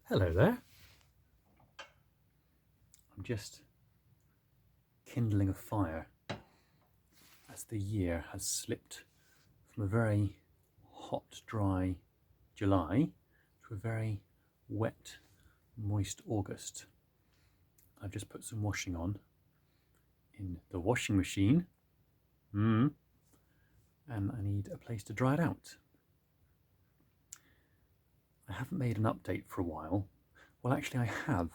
Hello there. I'm just kindling a fire as the year has slipped from a very hot, dry July to a very wet, moist August. I've just put some washing on in the washing machine, and I need a place to dry it out. I haven't made an update for a while. Well, actually I have,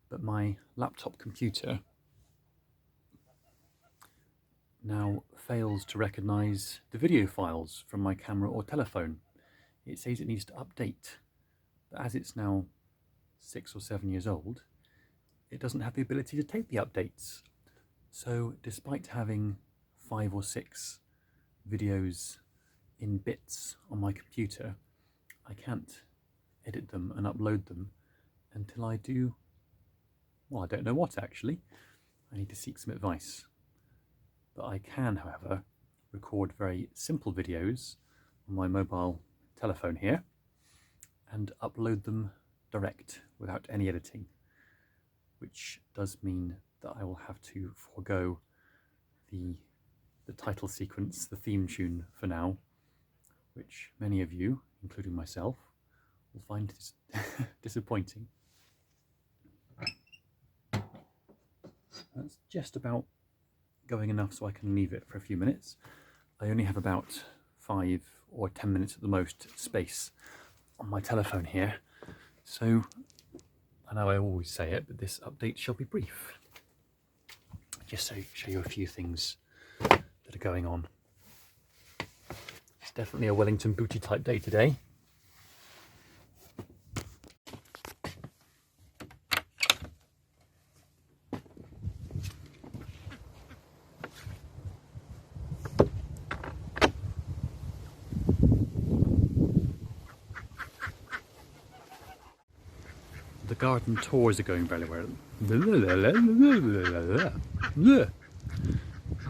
but my laptop computer now fails to recognise the video files from my camera or telephone. It says it needs to update, but as it's now 6 or 7 years old, it doesn't have the ability to take the updates. So despite having 5 or 6 videos in bits on my computer, I can't edit them and upload them until I do, well, I don't know what actually. I need to seek some advice. But I can, however, record very simple videos on my mobile telephone here and upload them direct without any editing, which does mean that I will have to forego the title sequence, the theme tune for now, which many of you, including myself, will find disappointing. That's just about going enough so I can leave it for a few minutes. I only have about 5 or 10 minutes at the most space on my telephone here, so I know I always say it, but this update shall be brief. Just to show you a few things that are going on. It's definitely a Wellington booty type day today. The garden tours are going very well. The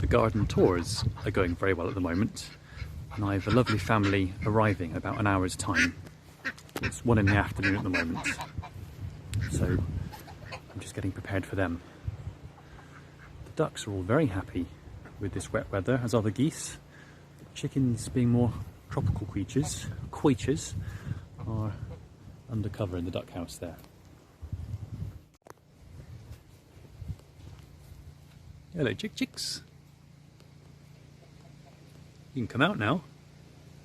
garden tours are going very well at the moment, and I have a lovely family arriving in about an hour's time. It's 1 in the afternoon at the moment, so I'm just getting prepared for them. The ducks are all very happy with this wet weather, as are the geese. The chickens, being more tropical creatures, are undercover in the duck house there. Hello, chicks. You can come out now.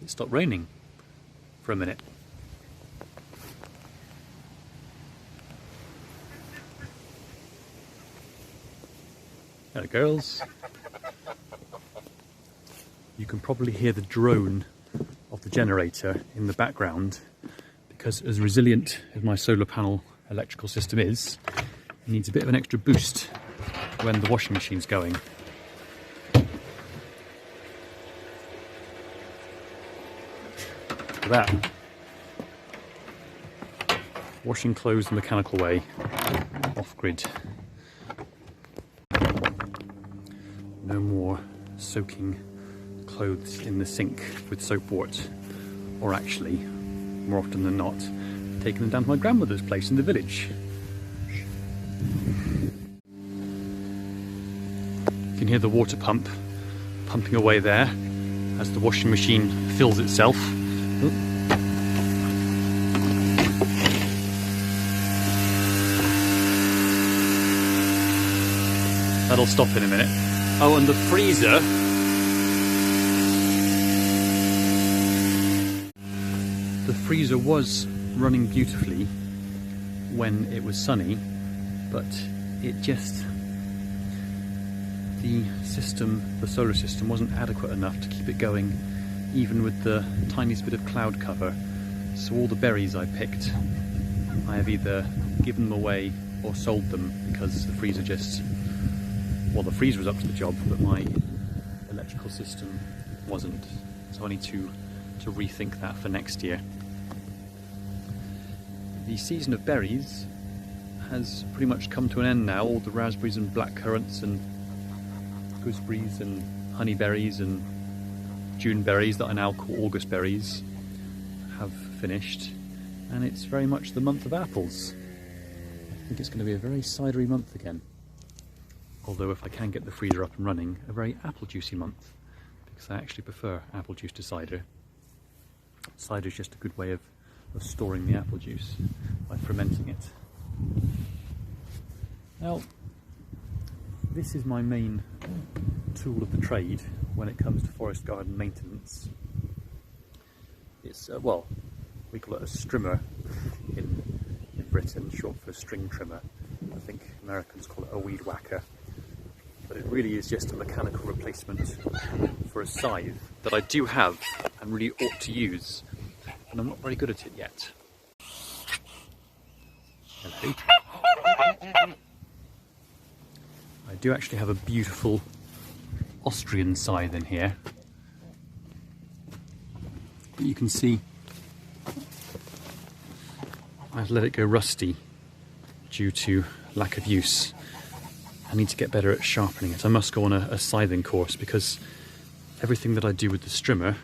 It stopped raining for a minute. Hello, girls. You can probably hear the drone of the generator in the background, because as resilient as my solar panel electrical system is, it needs a bit of an extra boost when the washing machine's going. Look at that. Washing clothes the mechanical way, off-grid. No more soaking clothes in the sink with soap wort, or actually, more often than not, taking them down to my grandmother's place in the village. You can hear the water pump pumping away there as the washing machine fills itself. Ooh. That'll stop in a minute. Oh, and the freezer. The freezer was running beautifully when it was sunny, but it just... the system, the solar system, wasn't adequate enough to keep it going, even with the tiniest bit of cloud cover. So all the berries I picked, I have either given them away or sold them, because the freezer just, well, the freezer was up to the job, but my electrical system wasn't. So I need to rethink that for next year. The season of berries has pretty much come to an end now. All the raspberries and blackcurrants and gooseberries and honeyberries and June berries that I now call August berries have finished, and it's very much the month of apples. I think it's going to be a very cidery month again. Although if I can get the freezer up and running, a very apple juicy month, because I actually prefer apple juice to cider. Cider is just a good way of storing the apple juice by fermenting it. Now, this is my main tool of the trade when it comes to forest garden maintenance. It's, well, we call it a strimmer in Britain, short for string trimmer. I think Americans call it a weed whacker. But it really is just a mechanical replacement for a scythe that I do have and really ought to use, and I'm not very good at it yet. Hello. I do actually have a beautiful Austrian scythe in here, but you can see I've let it go rusty due to lack of use. I need to get better at sharpening it. I must go on a scything course, because everything that I do with the strimmer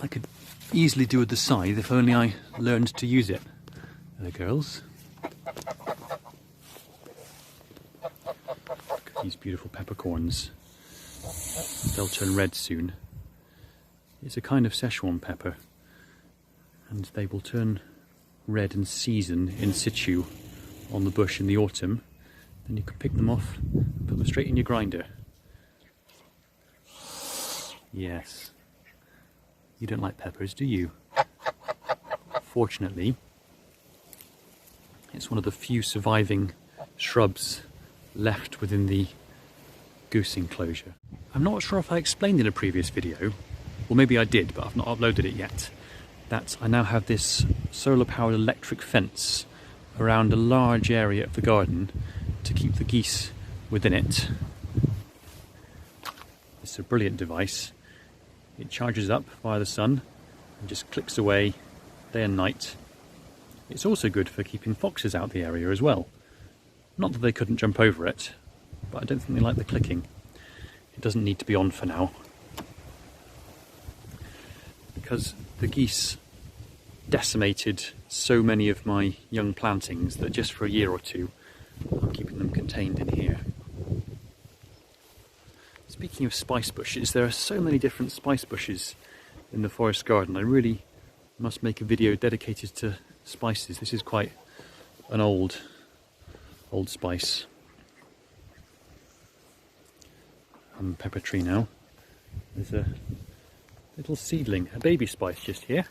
I could easily do with the scythe if only I learned to use it. Hello girls. Look at these beautiful peppercorns. They'll turn red soon. It's a kind of Szechuan pepper, and they will turn red and season in situ on the bush in the autumn. Then you can pick them off and put them straight in your grinder. Yes. You don't like peppers, do you? Fortunately, it's one of the few surviving shrubs left within the goose enclosure. I'm not sure if I explained in a previous video, or maybe I did, but I've not uploaded it yet, that I now have this solar-powered electric fence around a large area of the garden to keep the geese within it. It's a brilliant device. It charges up via the sun and just clicks away day and night. It's also good for keeping foxes out the area as well. Not that they couldn't jump over it, but I don't think they like the clicking. It doesn't need to be on for now, because the geese decimated so many of my young plantings that just for a year or two I'm keeping them contained in here. Speaking of spice bushes, there are so many different spice bushes in the forest garden. I really must make a video dedicated to spices. This is quite an old spice. Pepper tree now. There's a little seedling, a baby spice just here.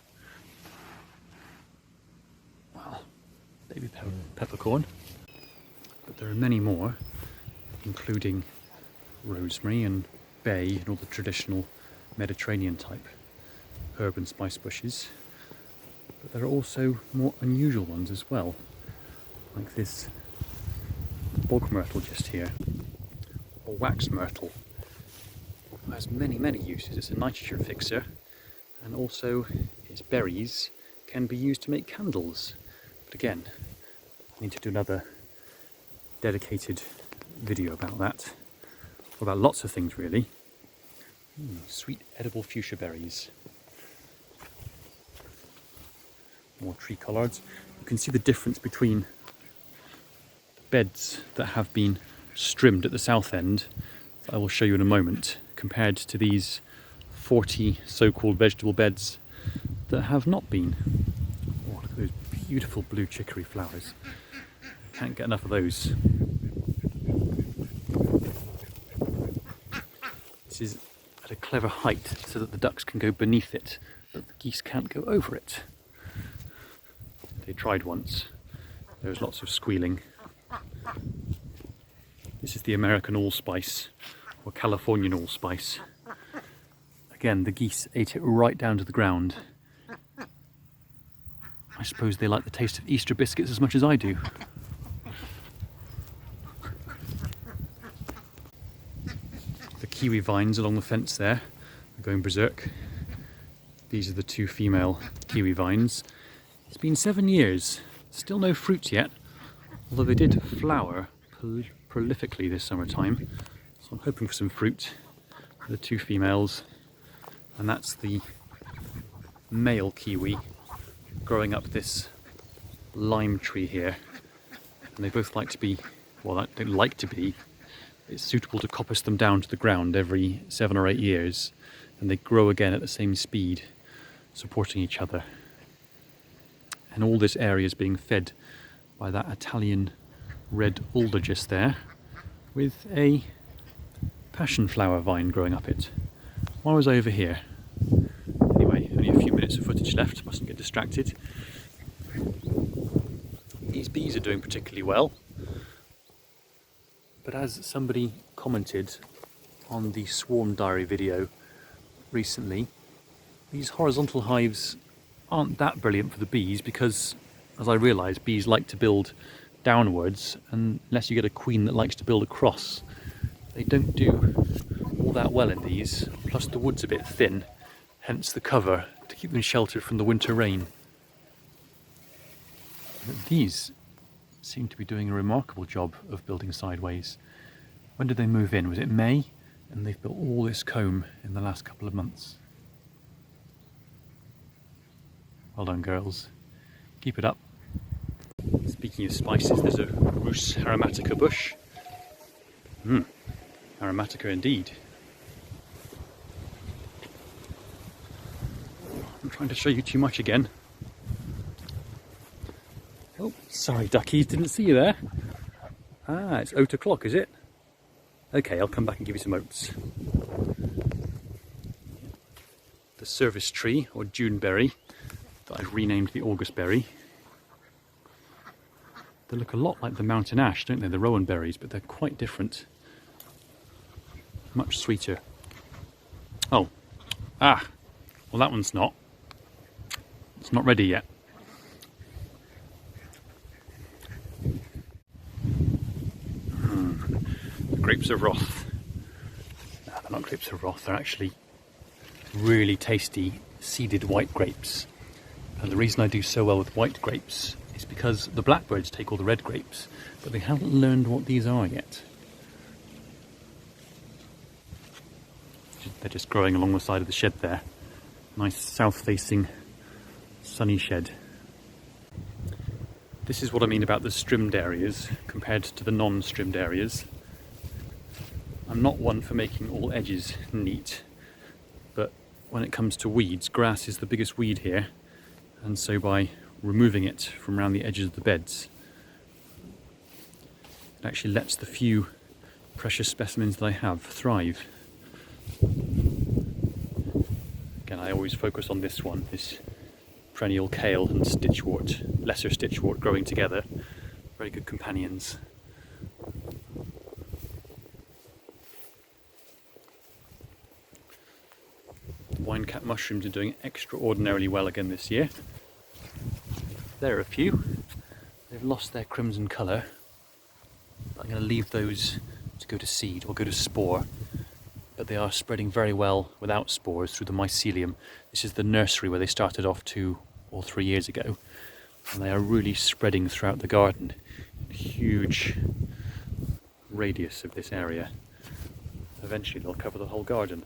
Well, baby peppercorn. But there are many more, including rosemary and bay and all the traditional Mediterranean type herb and spice bushes. But there are also more unusual ones as well, like this bog myrtle just here, or wax myrtle. It has many uses. It's a nitrogen fixer, and also its berries can be used to make candles. But again, I need to do another dedicated video about that, or about lots of things really. Sweet edible fuchsia berries. More tree collards. You can see the difference between the beds that have been strimmed at the south end, that I will show you in a moment, compared to these 40 so-called vegetable beds that have not been. Oh, look at those beautiful blue chicory flowers. Can't get enough of those. This is at a clever height so that the ducks can go beneath it, but the geese can't go over it. They tried once. There was lots of squealing. This is the American allspice, or Californian allspice. Again, the geese ate it right down to the ground. I suppose they like the taste of Easter biscuits as much as I do. The kiwi vines along the fence there are going berserk. These are the two female kiwi vines. It's been 7 years, still no fruit yet, although they did flower prolifically this summertime. So I'm hoping for some fruit for the two females. And that's the male kiwi growing up this lime tree here, and they both like to be, well, they like to be, it's suitable to coppice them down to the ground every 7 or 8 years, and they grow again at the same speed, supporting each other. And all this area is being fed by that Italian red alder just there, with a passion flower vine growing up it. Why was I over here? Anyway, only a few minutes of footage left, mustn't get distracted. These bees are doing particularly well, but as somebody commented on the Swarm Diary video recently, these horizontal hives aren't that brilliant for the bees because, as I realised, bees like to build downwards, and unless you get a queen that likes to build across, they don't do all that well in these. Plus the wood's a bit thin, hence the cover to keep them sheltered from the winter rain. But these seem to be doing a remarkable job of building sideways. When did they move in? Was it May? And they've built all this comb in the last couple of months. Well done, girls. Keep it up. Speaking of spices, there's a Rus Aromatica bush. Aromatica indeed. I'm trying to show you too much again. Oh, sorry duckies, didn't see you there. Ah, it's 8 o'clock, is it? Okay, I'll come back and give you some oats. The service tree, or Juneberry, that I've renamed the August berry. They look a lot like the mountain ash, don't they, the rowan berries, but they're quite different. Much sweeter. Oh, well that one's not. It's not ready yet. Grapes of Wrath. No, they're not grapes of wrath, they're actually really tasty seeded white grapes. And the reason I do so well with white grapes is because the blackbirds take all the red grapes, but they haven't learned what these are yet. They're just growing along the side of the shed there. Nice south-facing sunny shed. This is what I mean about the strimmed areas compared to the non-strimmed areas. I'm not one for making all edges neat, but when it comes to weeds, grass is the biggest weed here, and so by removing it from around the edges of the beds, it actually lets the few precious specimens that I have thrive. Again, I always focus on this one, this perennial kale and stitchwort, lesser stitchwort growing together, very good companions. The wine-cap mushrooms are doing extraordinarily well again this year. There are a few. They've lost their crimson colour, but I'm going to leave those to go to seed or go to spore. But they are spreading very well without spores through the mycelium. This is the nursery where they started off 2 or 3 years ago, and they are really spreading throughout the garden. Huge radius of this area. Eventually they'll cover the whole garden.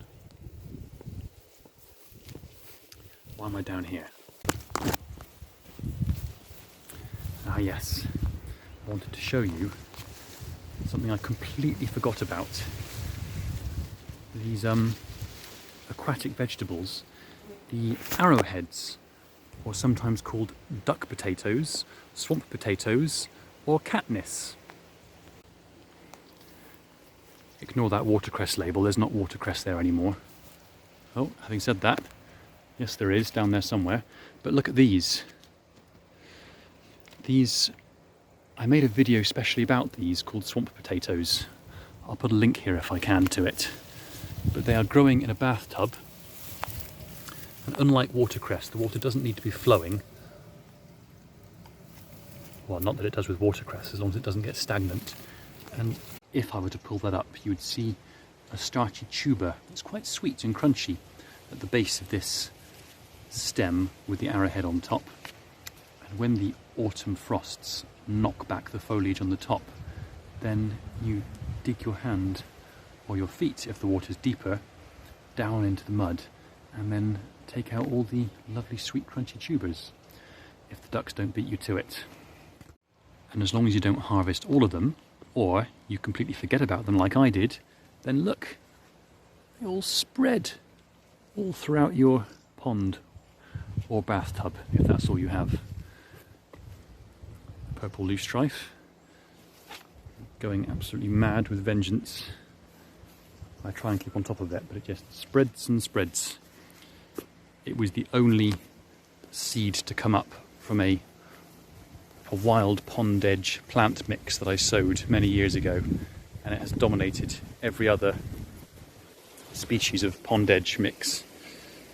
Why am I down here? Ah yes, I wanted to show you something I completely forgot about. These aquatic vegetables, the arrowheads, or sometimes called duck potatoes, swamp potatoes, or Katniss. Ignore that watercress label, there's not watercress there anymore. Oh, having said that, yes there is, down there somewhere. But look at these. These, I made a video specially about these called swamp potatoes. I'll put a link here if I can to it. But they are growing in a bathtub, and unlike watercress, the water doesn't need to be flowing. Well, not that it does with watercress, as long as it doesn't get stagnant. And if I were to pull that up, you would see a starchy tuber that's quite sweet and crunchy at the base of this stem with the arrowhead on top. And when the autumn frosts knock back the foliage on the top, then you dig your hand, or your feet if the water's deeper, down into the mud, and then take out all the lovely sweet crunchy tubers. if the ducks don't beat you to it. And as long as you don't harvest all of them, or you completely forget about them like I did, then look, they all spread all throughout your pond or bathtub, if that's all you have. Purple leaf strife, going absolutely mad with vengeance. I try and keep on top of it, but it just spreads and spreads. It was the only seed to come up from a wild pond edge plant mix that I sowed many years ago, and it has dominated every other species of pond edge mix.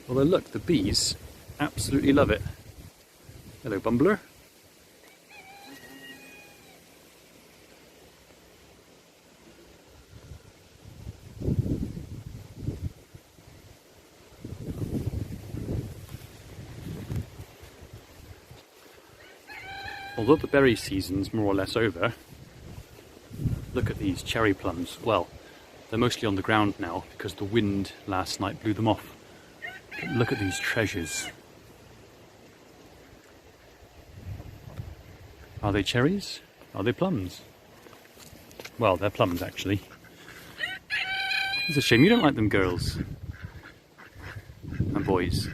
Although look, the bees absolutely love it. Hello, bumbler. Although the berry season's more or less over, look at these cherry plums. Well, they're mostly on the ground now because the wind last night blew them off. But look at these treasures. Are they cherries? Are they plums? Well, they're plums actually. It's a shame you don't like them, girls and boys.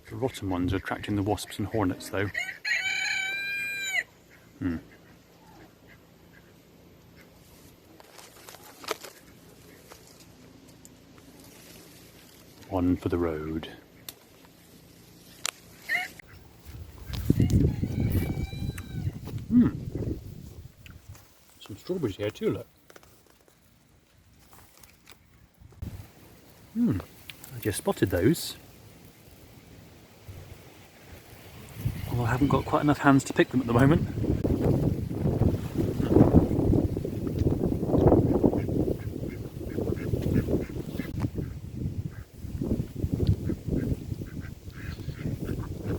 The rotten ones are attracting the wasps and hornets though. On for the road. Some strawberries here too, look. I just spotted those. Although I haven't got quite enough hands to pick them at the moment.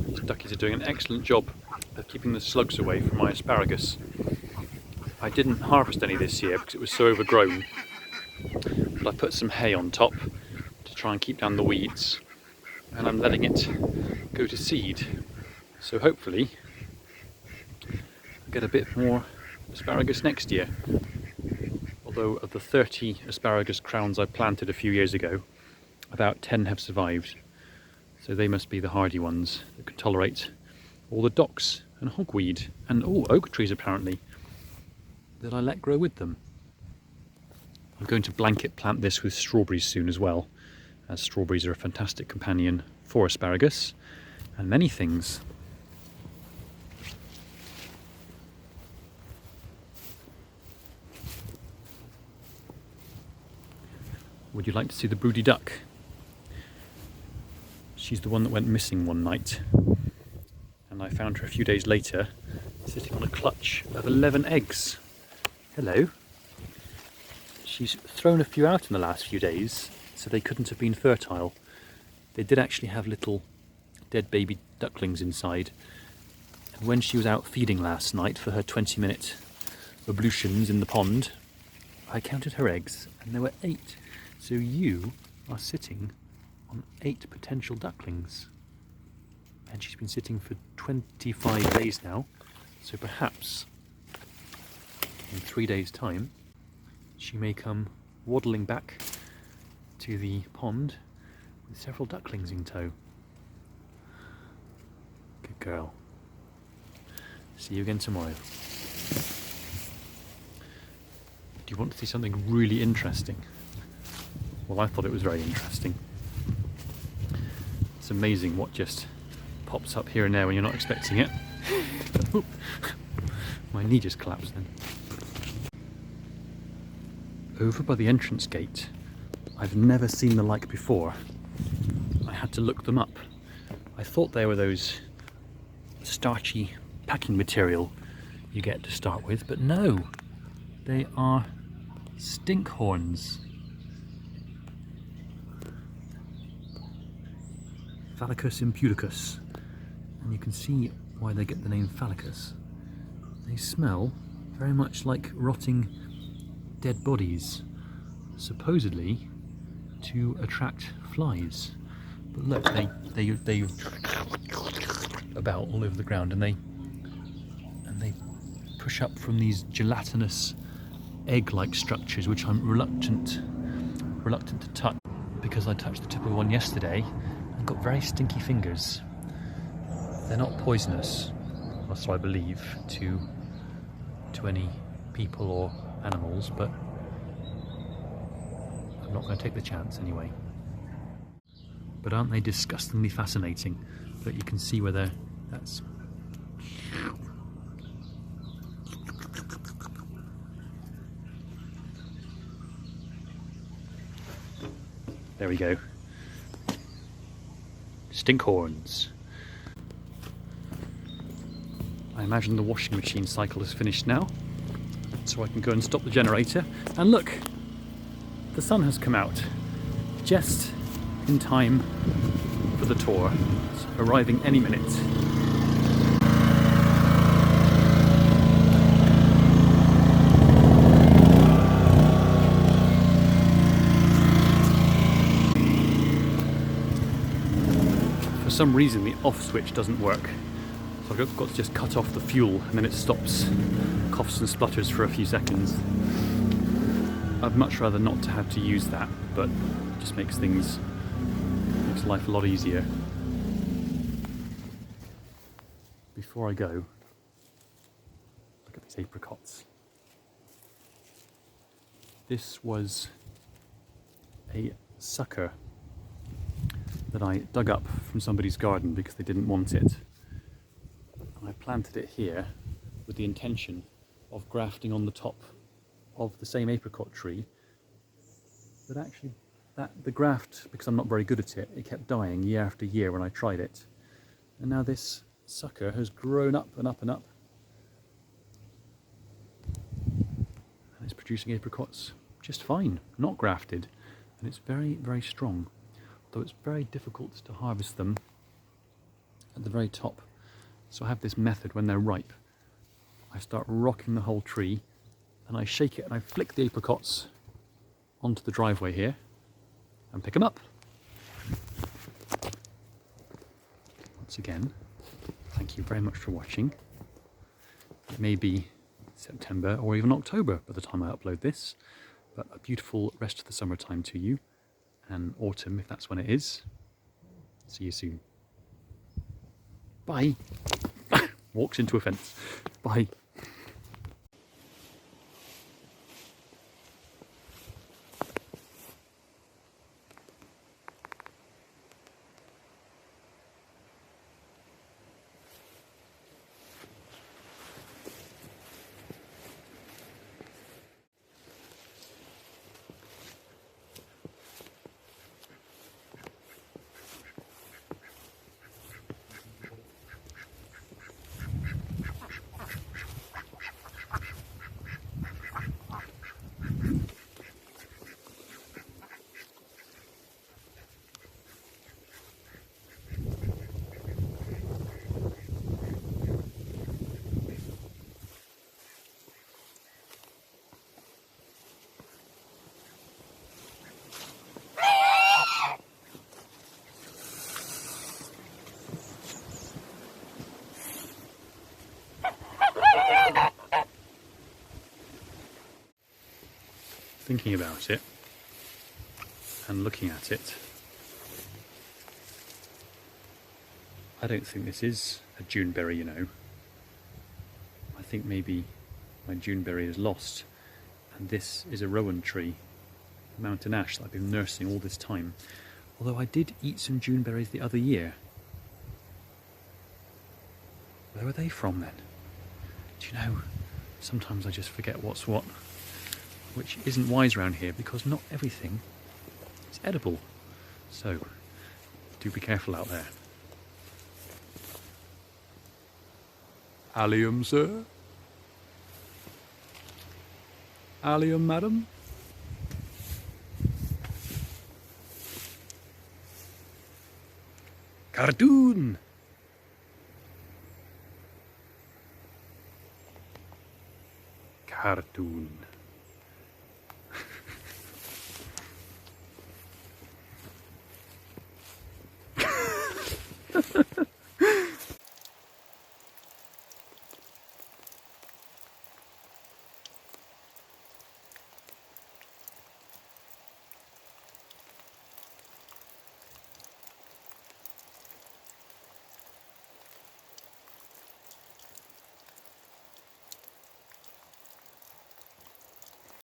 These duckies are doing an excellent job of keeping the slugs away from my asparagus. I didn't harvest any this year because it was so overgrown, but I put some hay on top to try and keep down the weeds, and I'm letting it go to seed. So hopefully I'll get a bit more asparagus next year. Although of the 30 asparagus crowns I planted a few years ago, about 10 have survived. So they must be the hardy ones that can tolerate all the docks and hogweed and oak trees apparently that I let grow with them. I'm going to blanket plant this with strawberries soon as well, as strawberries are a fantastic companion for asparagus and many things. Would you like to see the broody duck? She's the one that went missing one night, and I found her a few days later sitting on a clutch of 11 eggs. Hello. She's thrown a few out in the last few days, so they couldn't have been fertile. They did actually have little dead baby ducklings inside, and when she was out feeding last night for her 20-minute ablutions in the pond, I counted her eggs and there were 8. So you are sitting on 8 potential ducklings. And she's been sitting for 25 days now, so perhaps in 3 days' time she may come waddling back to the pond with several ducklings in tow. Good girl. See you again tomorrow. Do you want to see something really interesting? Well, I thought it was very interesting. It's amazing what just pops up here and there when you're not expecting it. My knee just collapsed then. Over by the entrance gate, I've never seen the like before. I had to look them up. I thought they were those starchy packing material you get to start with, but no, they are stinkhorns. Phallicus impudicus, and you can see why they get the name Phallicus. They smell very much like rotting dead bodies, supposedly to attract flies, But look, they about all over the ground, and they push up from these gelatinous egg-like structures, which I'm reluctant to touch, because I touched the tip of one yesterday and got very stinky fingers. They're not poisonous, or so I believe, to any people or animals, but I'm not going to take the chance anyway. But aren't they disgustingly fascinating? But you can see where that's... There we go. Stinkhorns. I imagine the washing machine cycle is finished now, so I can go and stop the generator. And look, the sun has come out just in time for the tour. It's arriving any minute. For some reason the off switch doesn't work, so I've got to just cut off the fuel and then it stops, coughs and splutters for a few seconds. I'd much rather not to have to use that, but it just makes life a lot easier. Before I go, look at these apricots. This was a sucker that I dug up from somebody's garden because they didn't want it. And I planted it here with the intention of grafting on the top of the same apricot tree. But actually, the graft, because I'm not very good at it, it kept dying year after year when I tried it. And now this sucker has grown up and up and up. And it's producing apricots just fine, not grafted. And it's very, very strong. Though it's very difficult to harvest them at the very top. So I have this method when they're ripe. I start rocking the whole tree and I shake it and I flick the apricots onto the driveway here and pick them up. Once again, thank you very much for watching. It may be September or even October by the time I upload this, but a beautiful rest of the summertime to you, and autumn if that's when it is. See you soon. Bye. Walks into a fence. Bye. Thinking about it and looking at it, I don't think this is a Juneberry, you know. I think maybe my Juneberry is lost, and this is a rowan tree, a mountain ash that I've been nursing all this time. Although I did eat some Juneberries the other year. Where were they from then? Do you know, sometimes I just forget what's what. Which isn't wise around here because not everything is edible. So, do be careful out there. Allium, sir? Allium, madam? Cartoon! Cartoon.